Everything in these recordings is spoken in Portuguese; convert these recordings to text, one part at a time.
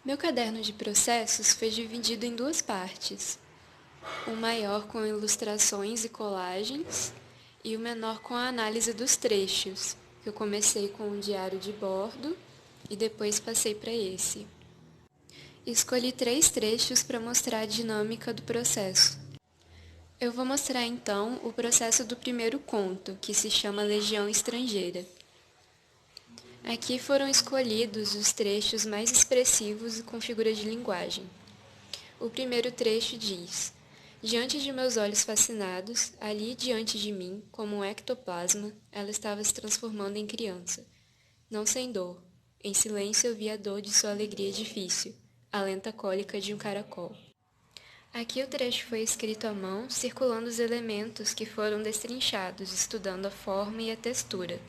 Meu caderno de processos foi dividido em duas partes. O maior com ilustrações e colagens e o menor com a análise dos trechos, que eu comecei com o diário de bordo e depois passei para esse. Escolhi 3 trechos para mostrar a dinâmica do processo. Eu vou mostrar então o processo do primeiro conto, que se chama Legião Estrangeira. Aqui foram escolhidos os trechos mais expressivos e com figuras de linguagem. O primeiro trecho diz: diante de meus olhos fascinados, ali diante de mim, como um ectoplasma, ela estava se transformando em criança. Não sem dor. Em silêncio eu vi a dor de sua alegria difícil, a lenta cólica de um caracol. Aqui o trecho foi escrito à mão, circulando os elementos que foram destrinchados, estudando a forma e a textura,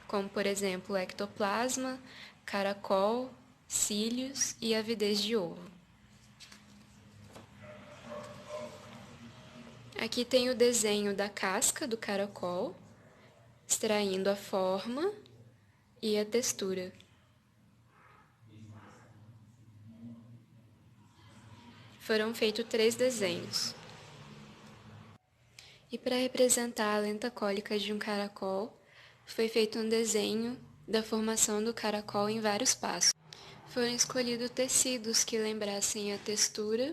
como por exemplo o ectoplasma, caracol, cílios e avidez de ovo. Aqui tem o desenho da casca do caracol, extraindo a forma e a textura. Foram feitos 3 desenhos. E para representar a lenta cólica de um caracol, foi feito um desenho da formação do caracol em vários passos. Foram escolhidos tecidos que lembrassem a textura,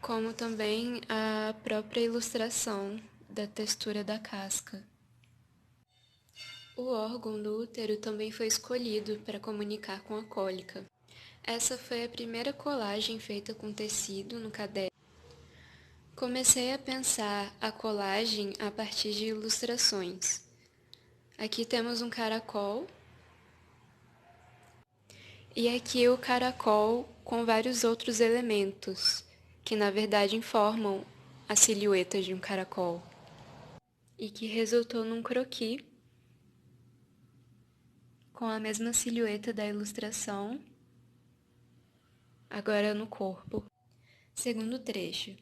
como também a própria ilustração da textura da casca. O órgão do útero também foi escolhido para comunicar com a cólica. Essa foi a primeira colagem feita com tecido no caderno. Comecei a pensar a colagem a partir de ilustrações. Aqui temos um caracol e aqui o caracol com vários outros elementos, que na verdade formam a silhueta de um caracol, e que resultou num croquis com a mesma silhueta da ilustração, agora no corpo. Segundo trecho.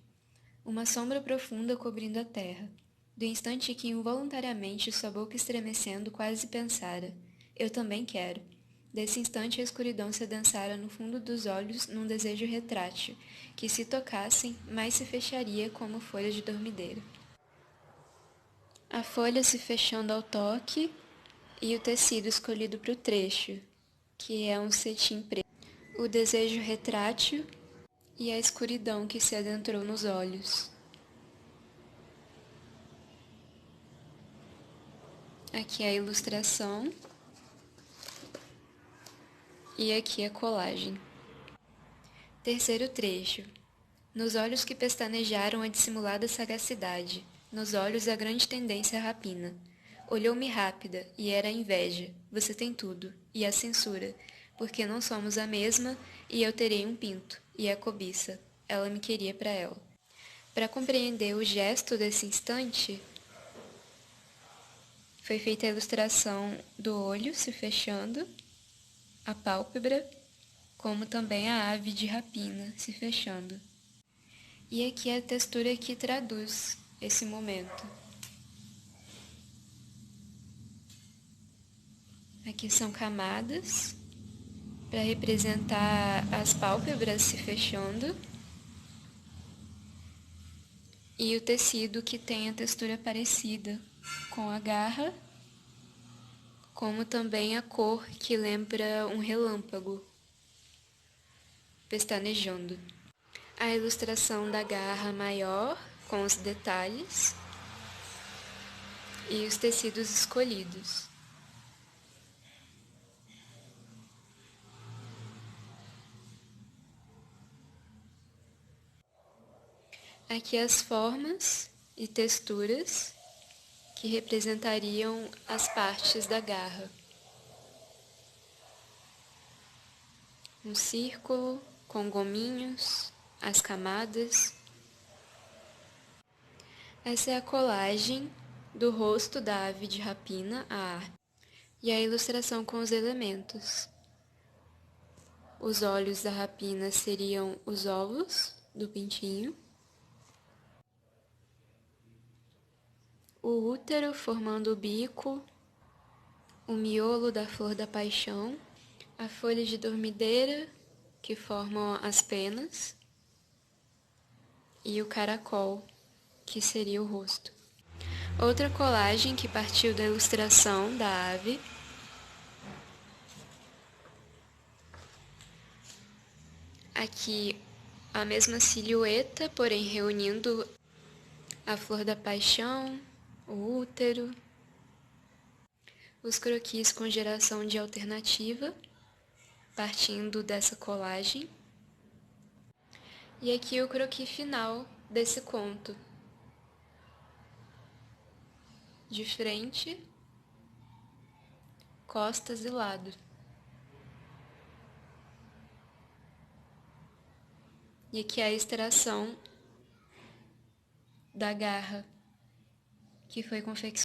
Uma sombra profunda cobrindo a terra. Do instante que involuntariamente sua boca estremecendo quase pensara: eu também quero. Desse instante a escuridão se adensara no fundo dos olhos num desejo retrátil, que se tocassem, mais se fecharia como folha de dormideira. A folha se fechando ao toque e o tecido escolhido para o trecho, que é um cetim preto. O desejo retrátil e a escuridão que se adentrou nos olhos. Aqui é a ilustração e aqui a colagem. Terceiro trecho. Nos olhos que pestanejaram a dissimulada sagacidade, nos olhos a grande tendência à rapina. Olhou-me rápida, e era a inveja, você tem tudo, e a censura, porque não somos a mesma, e eu terei um pinto, e a cobiça, ela me queria para ela. Para compreender o gesto desse instante, foi feita a ilustração do olho se fechando, a pálpebra, como também a ave de rapina se fechando. E aqui é a textura que traduz esse momento. Aqui são camadas para representar as pálpebras se fechando e o tecido que tem a textura parecida com a garra, como também a cor que lembra um relâmpago pestanejando. A ilustração da garra maior com os detalhes e os tecidos escolhidos. Aqui as formas e texturas que representariam as partes da garra. Um círculo com gominhos, as camadas. Essa é a colagem do rosto da ave de rapina, a arte, e a ilustração com os elementos. Os olhos da rapina seriam os ovos do pintinho. O útero formando o bico, o miolo da flor da paixão a folha de dormideira, que formam as penas, e o caracol, que seria o rosto. Outra colagem que partiu da ilustração da ave. Aqui a mesma silhueta, porém reunindo a flor da paixão, o útero, os croquis com geração de alternativa, partindo dessa colagem. E aqui o croquis final desse conto. De frente, costas e lado. E aqui a extração da garra que foi confeccionada.